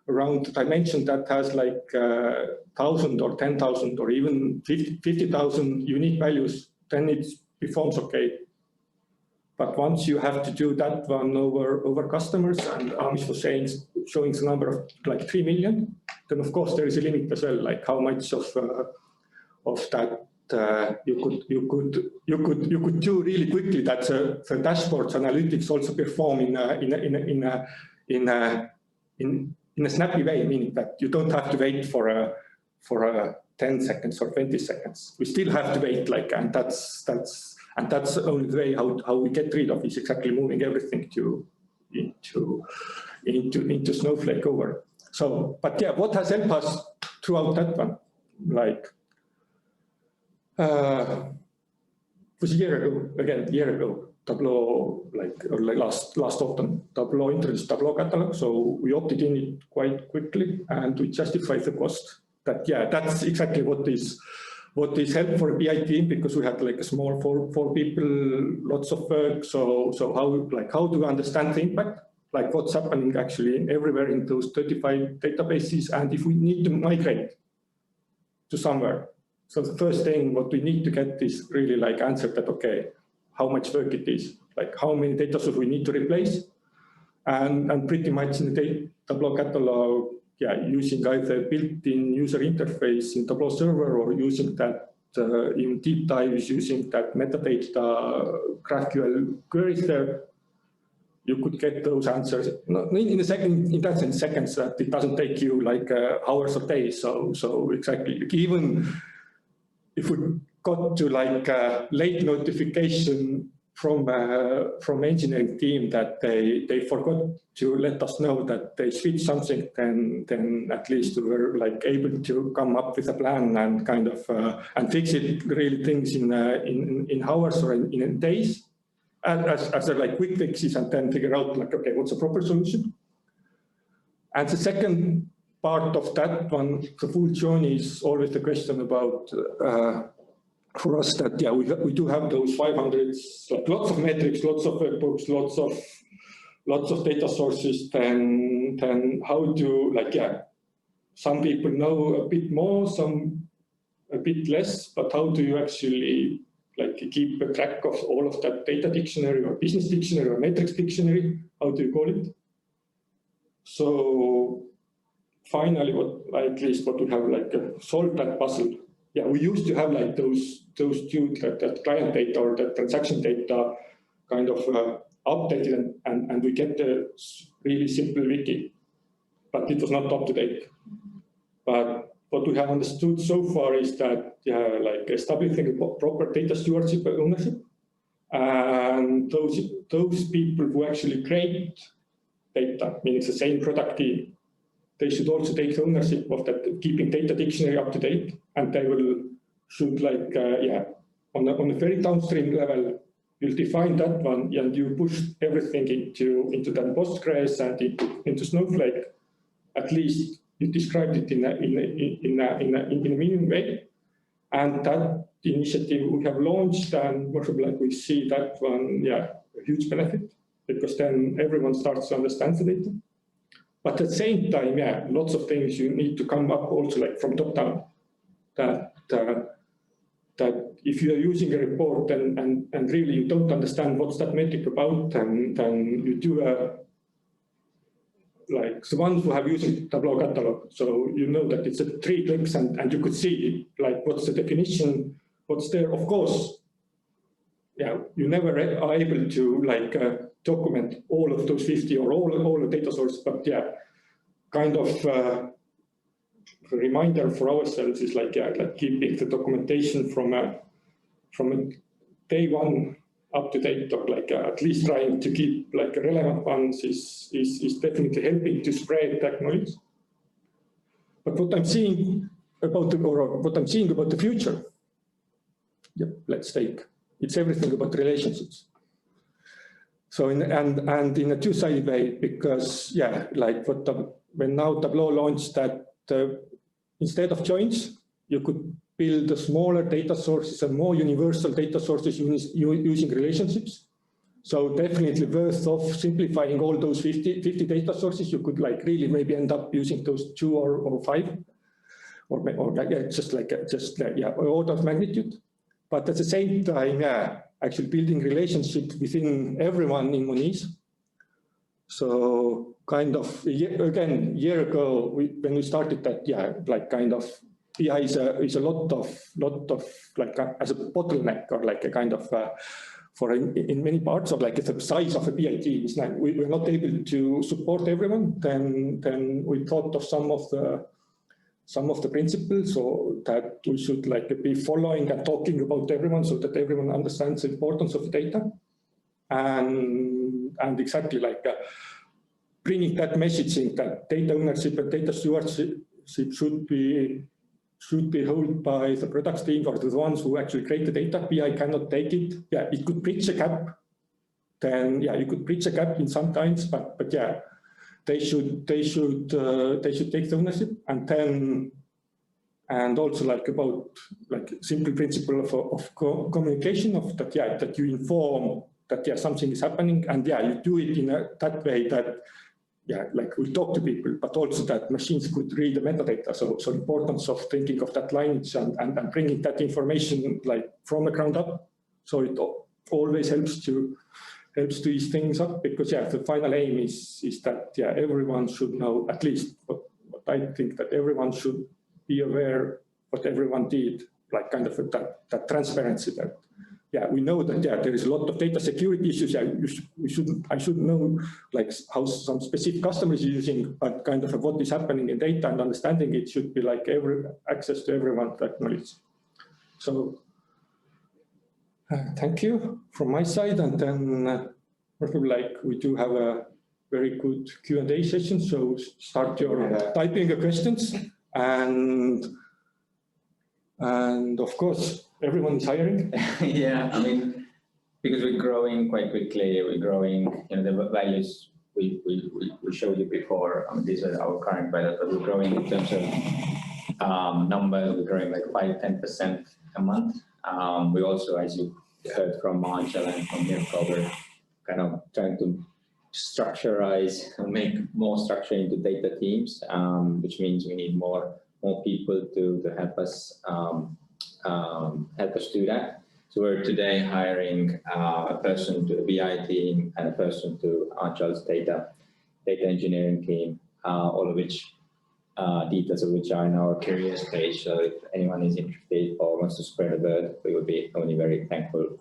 around the dimension that has like 1,000 or 10,000 or even 50,000 unique values, then it performs okay. But once you have to do that one over customers, and Amish was showing the number of like 3 million, then of course there is a limit as well, like how much of that you could do really quickly that the dashboards analytics also perform in a snappy way, meaning that you don't have to wait for 10 seconds or 20 seconds. We still have to wait, and that's the only way how we get rid of is exactly moving everything into Snowflake over. So, but yeah, what has helped us throughout that one, was a year ago, Tableau, last autumn, Tableau introduced Tableau catalog. So we opted in it quite quickly and we justified the cost. That, yeah, that's exactly what is helpful for a BI team, because we had a small four people, lots of work. So how do we understand the impact? What's happening actually everywhere in those 35 databases, and if we need to migrate to somewhere. So the first thing what we need to get is really answer that, okay, how much work it is, how many data sources we need to replace, and pretty much in the Tableau catalog, yeah, using either built-in user interface in Tableau server or using that in deep dives, using that metadata GraphQL queries there, you could get those answers in that sense, seconds, that it doesn't take you hours or days. So exactly, even if we got to late notification from engineering team that they forgot to let us know that they switched something, then at least we were able to come up with a plan and kind of and fix it really things in hours or in days. As they're quick fixes, and then figure out okay, what's the proper solution. And the second part of that one, the full journey, is always the question about for us that, yeah, we do have those 500, lots of metrics, lots of workbooks, lots of data sources. Then how do some people know a bit more, some a bit less, but how do you actually keep a track of all of that data dictionary or business dictionary or metrics dictionary? How do you call it? So finally, at least what we have solved that puzzle. Yeah, we used to have those two, that client data or that transaction data kind of updated, and we kept a really simple wiki, but it was not up to date. But what we have understood so far is that establishing a proper data stewardship and ownership, and those people who actually create data, meaning the same product team, they should also take ownership of that, keeping data dictionary up to date, and they should on a very downstream level, you'll define that one, and you push everything into that Postgres and into Snowflake. At least you described it in a minimum way, and that initiative we have launched, and we see that one, yeah, a huge benefit, because then everyone starts to understand the data. But at the same time, yeah, lots of things you need to come up also from top down. That if you are using a report and really you don't understand what's that metric about, then you do the ones who have used Tableau catalog, so you know that it's 3 clicks and you could see what's the definition, what's there. Of course, yeah, you never are able to document all of those 50 or all the data sources, but yeah, kind of a reminder for ourselves is keeping the documentation from a day one up to date, or at least trying to keep relevant ones is definitely helping to spread that knowledge. But what I'm seeing about the future, yep, let's take, it's everything about relationships. So in a two-sided way, because yeah, when now Tableau launched that instead of joins, you could build smaller data sources and more universal data sources using relationships. So definitely worth of simplifying all those 50 data sources. You could really maybe end up using those 2 or 5, or just order of magnitude. But at the same time, yeah, actually building relationships within everyone in Monese. So kind of, a year ago, when we started that, yeah, BI is a lot of like as a bottleneck or like a kind of for in many parts of like the size of a BI team. It's like we're not able to support everyone. Then we thought of some of the principles, so that we should like be following and talking about everyone so that everyone understands the importance of data, and exactly like bringing that messaging that data ownership and data stewardship should be held by the product team or the ones who actually create the data. BI cannot take it. Yeah, it could bridge a gap. Then yeah, you could bridge a gap in some times, but yeah, they should take the ownership, and also like about like simple principle of communication of that. Yeah, that you inform that yeah something is happening, and yeah you do it in that way that. Yeah, like we talk to people, but also that machines could read the metadata. So importance of thinking of that lineage and bringing that information like from the ground up. So it always helps to ease things up, because yeah, the final aim is that yeah everyone should know, at least what I think, that everyone should be aware what everyone did, like kind of that transparency that. Yeah, we know that yeah, there is a lot of data security issues. Yeah, I should know like how some specific customers are using, but kind of what is happening in data and understanding it should be like access to everyone that knowledge. So thank you from my side, and then probably like we do have a very good Q&A session. So start your typing your questions, and of course. Everyone is hiring. Yeah, I mean, because we're growing quite quickly, we're growing, you know, the values we showed you before. I mean, these are our current values, but we're growing in terms of numbers. We're growing like 5-10% a month. We also, as you heard from Marshall and from Mirko, we're kind of trying to structureize and make more structure into data teams, which means we need more people to help us. Help us do that. So we're today hiring a person to the BI team and a person to Anjal's data engineering team, all of which details of which are in our careers page. So if anyone is interested or wants to spread the word, we would be only very thankful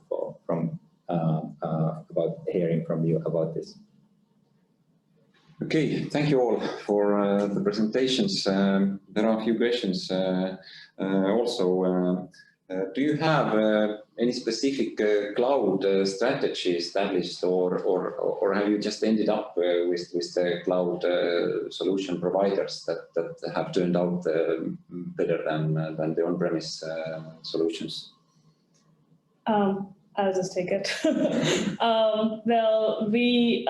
about hearing from you about this. Okay, thank you all for the presentations. There are a few questions also. Do you have any specific cloud strategy established, or have you just ended up with the cloud solution providers that have turned out better than the on-premise solutions? I'll just take it. Well, we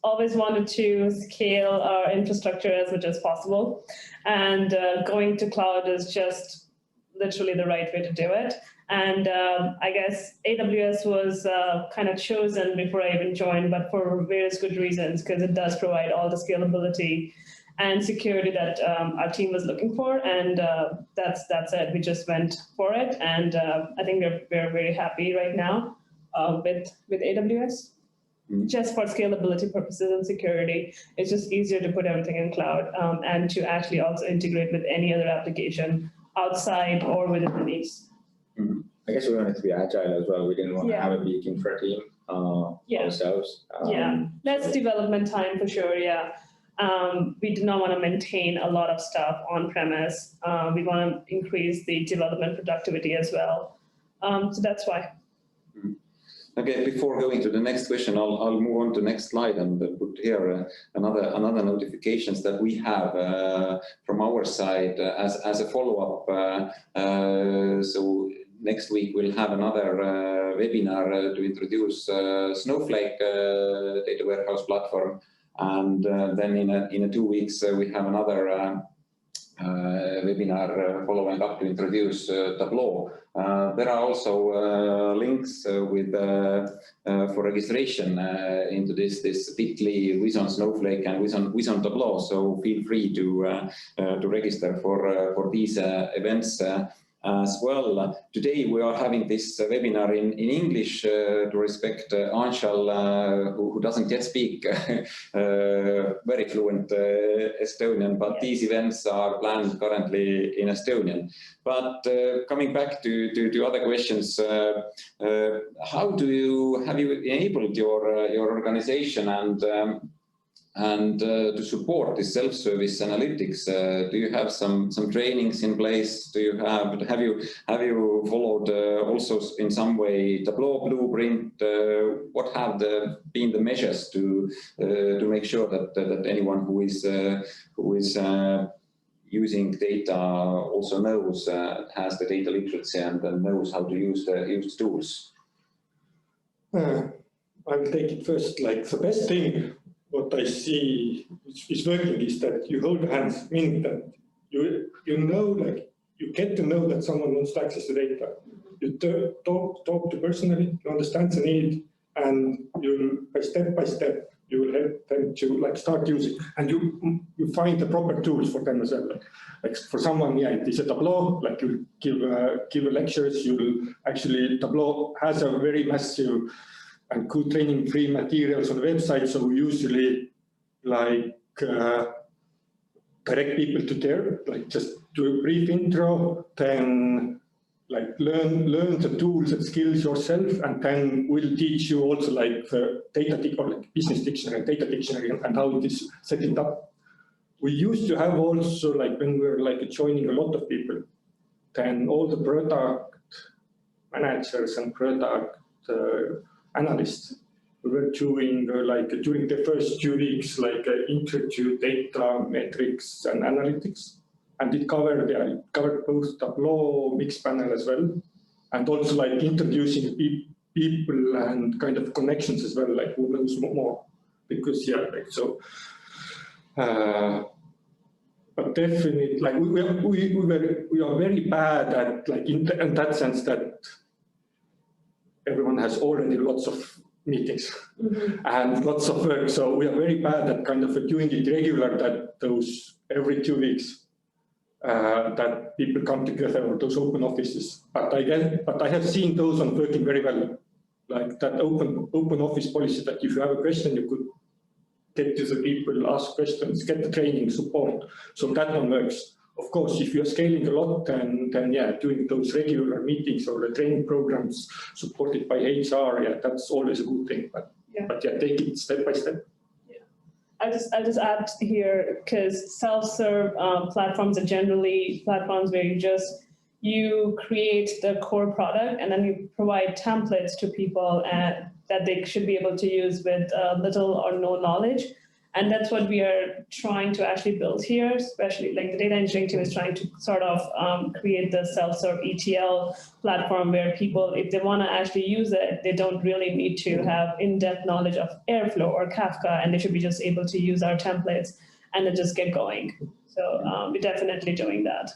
always wanted to scale our infrastructure as much as possible, and going to cloud is just literally the right way to do it. And I guess AWS was kind of chosen before I even joined, but for various good reasons, because it does provide all the scalability and security that our team was looking for, and that's it. We just went for it, and I think we're very happy right now with AWS. Just for scalability purposes and security, it's just easier to put everything in cloud and to actually also integrate with any other application outside or within Monese. I guess we wanted to be agile as well. We didn't want to have a big infra team ourselves. Less development time for sure. We do not want to maintain a lot of stuff on premise. We want to increase the development productivity as well. So that's why. Okay, before going to the next question, I'll move on to the next slide and put here another notifications that we have from our side as a follow-up. So next week we'll have another webinar to introduce Snowflake data warehouse platform, and then in 2 weeks we have another webinar following up to introduce Tableau. There are also links with for registration into this bit.ly with on Snowflake and with on Tableau. So feel free to register for these events. as well. Today we are having this webinar in English to respect Anshal, who doesn't yet speak very fluent Estonian, but these events are planned currently in Estonian. But coming back to other questions, how have you enabled your organization and to support this self-service analytics? Do you have some trainings in place? Do you have you followed also in some way Tableau blueprint? What have been the measures to make sure that anyone who is using data also knows, has the data literacy and knows how to use the tools? I will take it first. Like the best thing what I see is working is that you hold hands, meaning that you know, like you get to know that someone wants to access the data. You talk to personally, you understand the need, and you by step you will help them to like start using, and you find the proper tools for them as well. Like for someone, yeah, it is a Tableau. Like you give lectures, actually Tableau has a very massive and good training free materials on the website. So we usually like direct people to there, like just do a brief intro, then like learn the tools and skills yourself, and then we'll teach you also like the data or like business dictionary, data dictionary, and how it is set it up. We used to have also like when we were like joining a lot of people, then all the product managers and product analysts, we were doing like during the first 2 weeks like intro to data, metrics, and analytics, and it covered both Tableau, mixed panel as well, and also like introducing people and kind of connections as well, like who knows more, because yeah, like so. But definitely, like we are very bad at like in that sense that everyone has already lots of meetings and lots of work. So we are very bad at kind of doing it regular, that those every 2 weeks that people come together, or those open offices. But I have seen those on working very well, like that open office policy, that if you have a question, you could get to the people, ask questions, get the training, support. So that one works. Of course, if you're scaling a lot, then yeah, doing those regular meetings or the training programs supported by HR, yeah, that's always a good thing. But yeah, take it step by step. Yeah, I'll just add here, because self-serve platforms are generally platforms where you create the core product and then you provide templates to people that they should be able to use with little or no knowledge. And that's what we are trying to actually build here, especially like the data engineering team is trying to sort of create the self-serve ETL platform where people, if they want to actually use it, they don't really need to have in-depth knowledge of Airflow or Kafka, and they should be just able to use our templates and then just get going. So we're definitely doing that.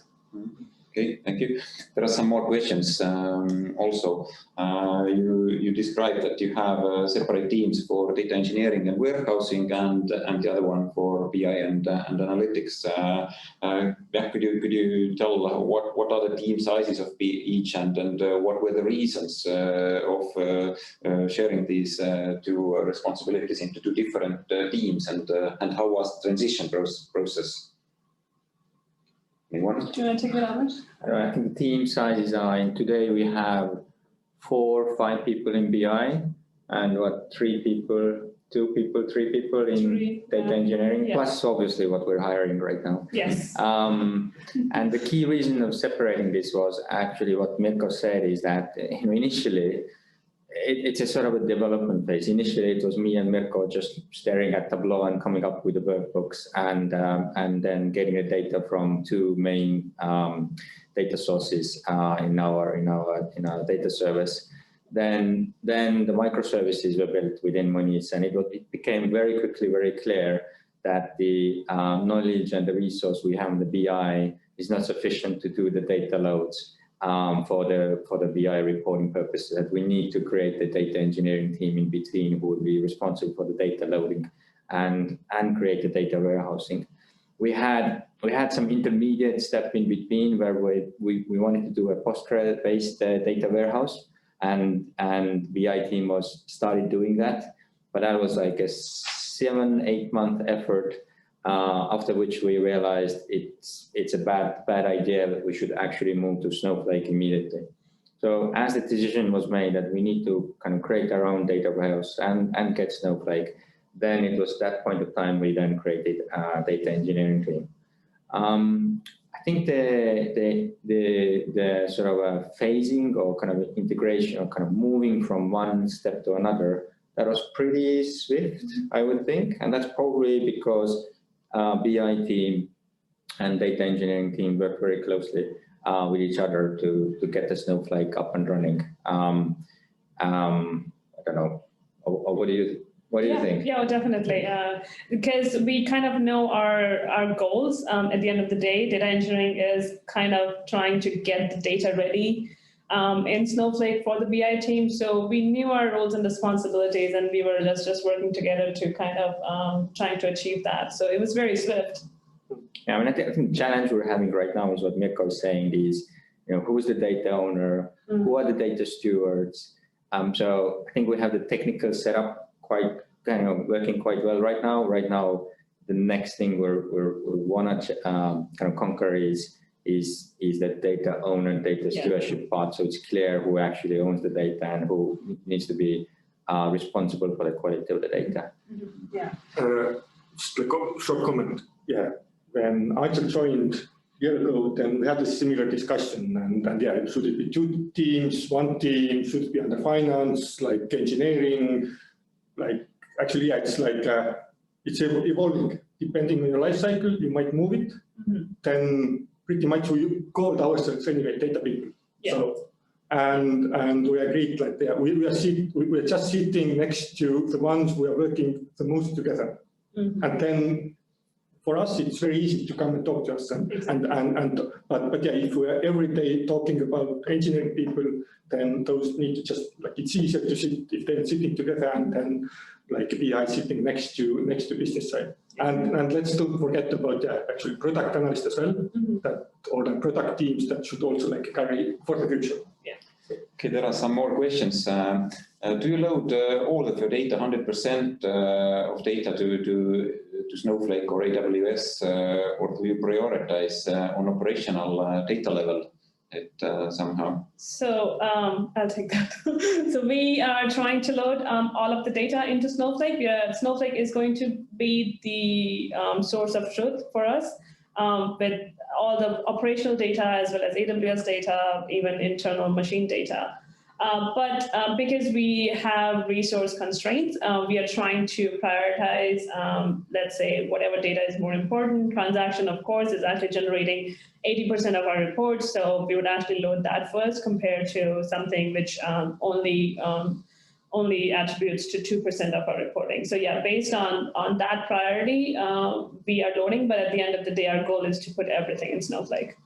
Okay, thank you. There are some more questions also. You described that you have separate teams for data engineering and warehousing, and the other one for BI and analytics. Could you tell what are the team sizes of each, and what were the reasons of sharing these two responsibilities into two different teams, and how was the transition process? Anyone? Do you want to take it on? I think the team sizes are, and today we have 4 or 5 people in BI, and 3 people in data engineering, plus obviously what we're hiring right now. Yes. And the key reason of separating this was actually what Mirko said, is that initially it's a sort of a development phase. Initially, it was me and Mirko just staring at Tableau and coming up with the workbooks, and then getting the data from 2 main data sources in our data service. Then the microservices were built within Monese, and it became very quickly very clear that the knowledge and the resource we have in the BI is not sufficient to do the data loads. For the BI reporting purposes, that we need to create the data engineering team in between, who would be responsible for the data loading and create the data warehousing. we had some intermediate step in between where we wanted to do a Postgres-based data warehouse, and BI team started doing that, but that was like a 7-8 month effort. After which we realized it's a bad idea, that we should actually move to Snowflake immediately. So as the decision was made that we need to kind of create our own data warehouse and get Snowflake, then it was that point of time we then created a data engineering team. I think the sort of phasing or kind of integration or kind of moving from one step to another, that was pretty swift, I would think, and that's probably because BI team and data engineering team work very closely with each other to get the Snowflake up and running. I don't know. What do you think? Yeah, definitely. Because we kind of know our goals. At the end of the day, data engineering is kind of trying to get the data ready in Snowflake for the BI team. So we knew our roles and responsibilities, and we were just working together to kind of trying to achieve that. So it was very swift. Yeah, I mean, I think the challenge we're having right now is what Mirko is saying is, who is the data owner? Who are the data stewards? So I think we have the technical setup quite kind of working quite well right now. Right now, the next thing we want to kind of conquer is the data owner, data stewardship part. So it's clear who actually owns the data and who needs to be responsible for the quality of the data. Yeah. Just a short comment. Yeah. When I joined a year ago, then we had a similar discussion, and yeah, should it be 2 teams, 1 team, should it be under finance, like engineering, like actually, yeah, it's like it's evolving. Depending on your life cycle, you might move it. Then pretty much we called ourselves anyway data people. Yeah. So and we agreed like we're just sitting next to the ones we are working the most together, and then. For us, it's very easy to come and talk to us, but yeah, if we are every day talking about engineering people, then those need to just like it's easier to sit if they're sitting together and then like BI sitting next to business side. And let's don't forget about actually product analysts as well, that or the product teams that should also like carry for the future. Yeah. Okay, there are some more questions. Do you load all of your data, 100% of data to Snowflake or AWS, or do you prioritize on operational data level somehow? So I'll take that. So we are trying to load all of the data into Snowflake. Snowflake is going to be the source of truth for us with all the operational data as well as AWS data, even internal machine data. But because we have resource constraints, we are trying to prioritize, let's say, whatever data is more important. Transaction, of course, is actually generating 80% of our reports, so we would actually load that first compared to something which only attributes to 2% of our reporting. So yeah, based on that priority, we are loading, but at the end of the day, our goal is to put everything in Snowflake.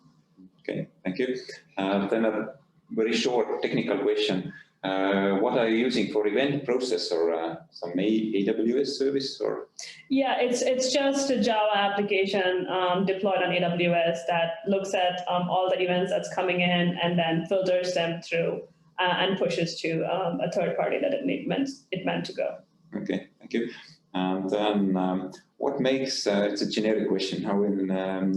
Okay, thank you. Then a very short technical question. What are you using for event processor? Some AWS service or? Yeah, it's just a Java application deployed on AWS that looks at all the events that's coming in and then filters them through and pushes to a third party that it meant to go. Okay, thank you. And then what makes, it's a generic question,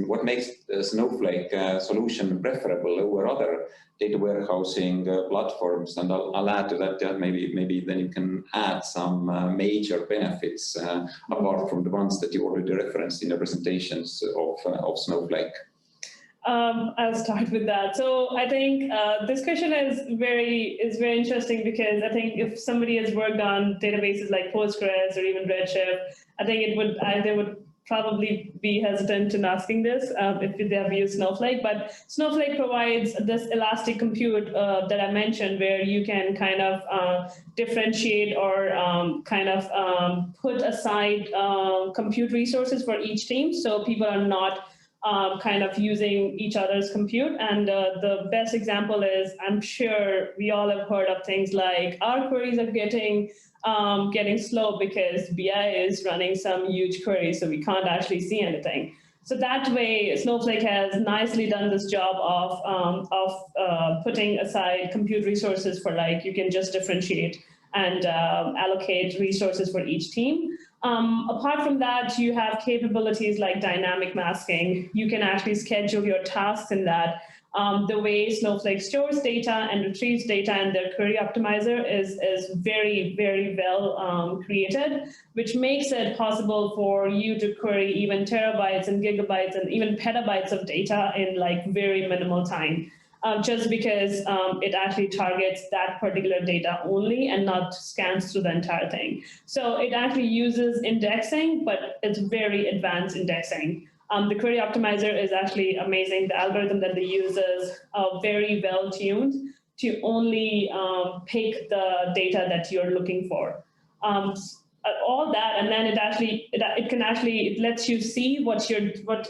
what makes the Snowflake solution preferable over other data warehousing platforms? And I'll add to that, maybe then you can add some major benefits apart from the ones that you already referenced in the presentations of Snowflake. I'll start with that. So I think this question is very interesting because I think if somebody has worked on databases like Postgres or even Redshift, I think they would probably be hesitant in asking this if they have used Snowflake. But Snowflake provides this elastic compute that I mentioned, where you can kind of differentiate or kind of put aside compute resources for each team, so people are not kind of using each other's compute. And the best example is, I'm sure we all have heard of things like our queries are getting slow because BI is running some huge query, so we can't actually see anything. So that way, Snowflake has nicely done this job of putting aside compute resources for like, you can just differentiate and allocate resources for each team. Apart from that, you have capabilities like dynamic masking. You can actually schedule your tasks in that. The way Snowflake stores data and retrieves data and their query optimizer is very, very well created, which makes it possible for you to query even terabytes and gigabytes and even petabytes of data in like very minimal time. Just because it actually targets that particular data only and not scans through the entire thing. So it actually uses indexing, but it's very advanced indexing. The query optimizer is actually amazing. The algorithm that they use is very well tuned to only pick the data that you're looking for. All that, and then it lets you see what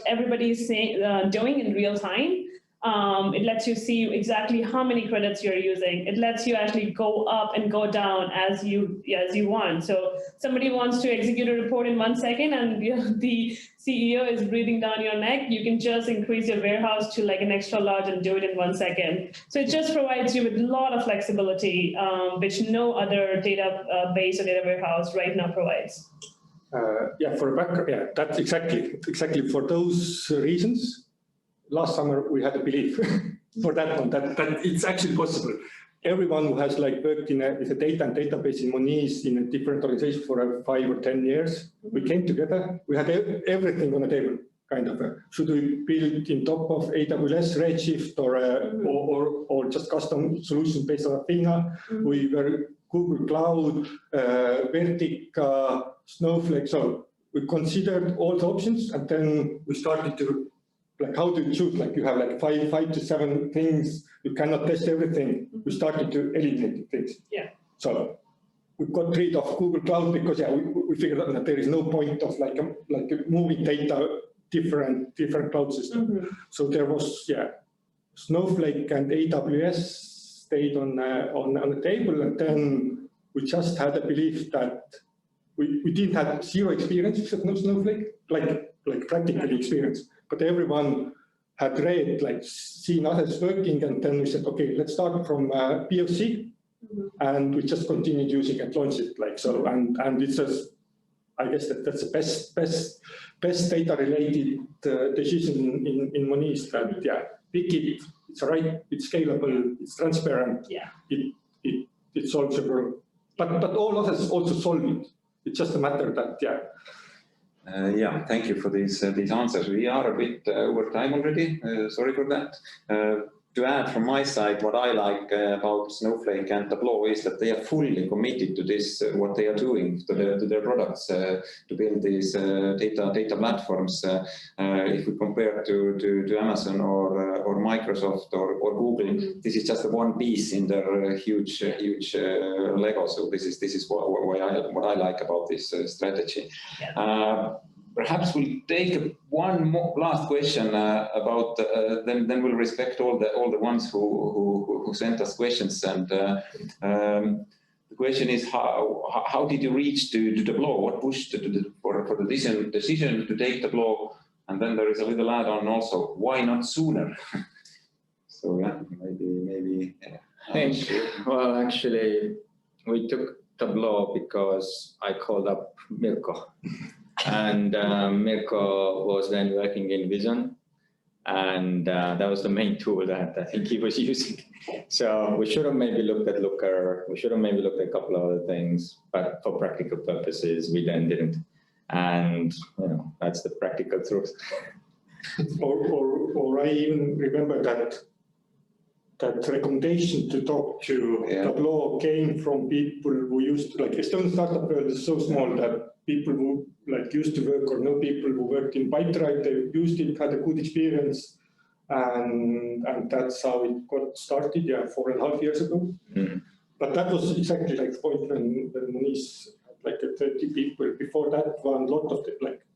everybody's doing in real time. It lets you see exactly how many credits you're using. It lets you actually go up and go down as you want. So somebody wants to execute a report in 1 second and the CEO is breathing down your neck, you can just increase your warehouse to like an extra large and do it in 1 second. So it just provides you with a lot of flexibility, which no other database or data warehouse right now provides. For a background, that's exactly for those reasons. Last summer, we had a belief for that one, that it's actually possible. Everyone who has like worked with a data and database in Monese in a different organization for 5 or 10 years, we came together. We had everything on the table, kind of. Should we build in top of AWS Redshift or just custom solutions based on Athena? We were Google Cloud, Vertica, Snowflake. So we considered all the options, and then we started to like, how do you choose? Like, you have like five to seven things. You cannot test everything. We started to eliminate things. Yeah. So we got rid of Google Cloud because we figured out that there is no point of like moving data different cloud systems. So there was Snowflake and AWS stayed on the table, and then we just had a belief that we didn't have zero experience with Snowflake, like practical experience. But everyone had read, like seen others working, and then we said, okay, let's start from POC, and we just continued using and launched it like so. And it's just, I guess that's the best data-related decision in Monese. That pick it, it's right, it's scalable, it's transparent. Yeah. It solves the problem. But all others also solve it. It's just a matter that thank you for these answers. We are a bit over time already. Sorry for that. To add from my side, what I like about Snowflake and Tableau is that they are fully committed to this, what they are doing to their products, to build these data platforms. If we compare to Amazon or Microsoft or Google, this is just one piece in their huge Lego. So this is what I like about this strategy. Yeah. Perhaps we'll take one more last question about. Then we'll respect all the ones who sent us questions. And the question is, how did you reach to Tableau? What pushed for the decision to take Tableau? And then there is a little add-on also. Why not sooner? So maybe. Well, actually, we took Tableau because I called up Mirko. And Mirko was then working in Vision, and that was the main tool that I think he was using. So we should have maybe looked at Looker, we should have maybe looked at a couple of other things, but for practical purposes, we then didn't. And that's the practical truth. or I even remember that recommendation to talk to Tableau came from people who used to, like, Estonian startup world is so small that people who used to work or know people who worked in Pipedrive, they used it, had a good experience, and that's how it got started, 4.5 years ago. But that was exactly like the point when Monese had 30 people. Before that one, lot of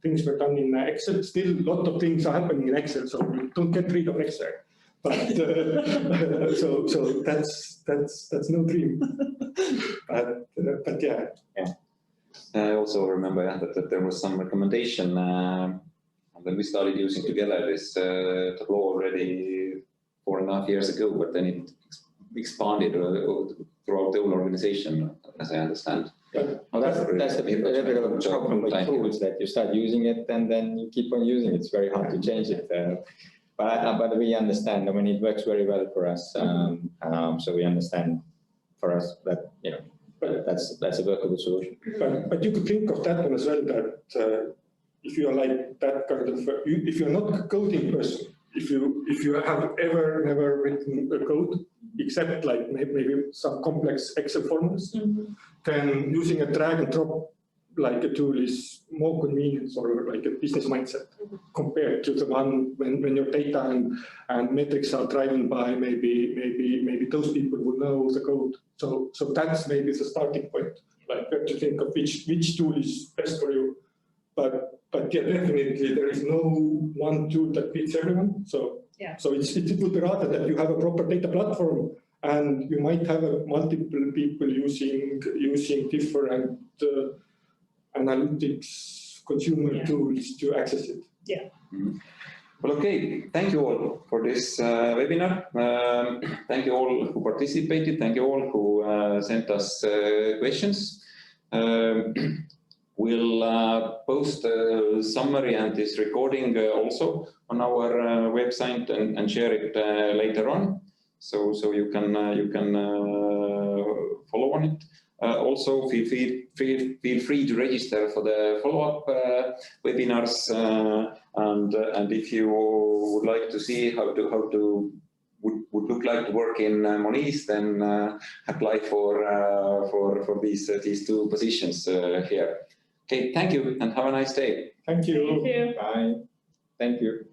things were done in Excel. Still, a lot of things are happening in Excel, so don't get rid of Excel. But so that's no dream. But yeah. I also remember that there was some recommendation And then we started using together this Tableau already 4.5 years ago, but then it expanded throughout the whole organization, as I understand. Well, that's a bit of a problem with tools, that you start using it and then you keep on using it. It's very hard to change it. But we understand. I mean, it works very well for us. So we understand for us that, you know, that's a workable solution. But you could think of that one as well, that if you are like that kind of, if you're not a coding person, if you have never written a code, except like maybe some complex Excel formulas, then using a drag and drop like a tool is more convenient for like a business mindset compared to the one when your data and metrics are driven by maybe those people who know the code. So that's maybe the starting point. Like you have to think of which tool is best for you. But yeah, definitely there is no one tool that fits everyone. So it would be rather that you have a proper data platform, and you might have multiple people using different analytics consumer tools to access it. Yeah. Well, okay. Thank you all for this webinar. Thank you all who participated. Thank you all who sent us questions. We'll post a summary and this recording also on our website and share it later on, so you can follow on it. Also, feel free to register for the follow-up webinars, and if you would like to see how would look like to work in Monese, then apply for these two positions here. Okay, thank you and have a nice day. Thank you. Thank you. Bye. Thank you.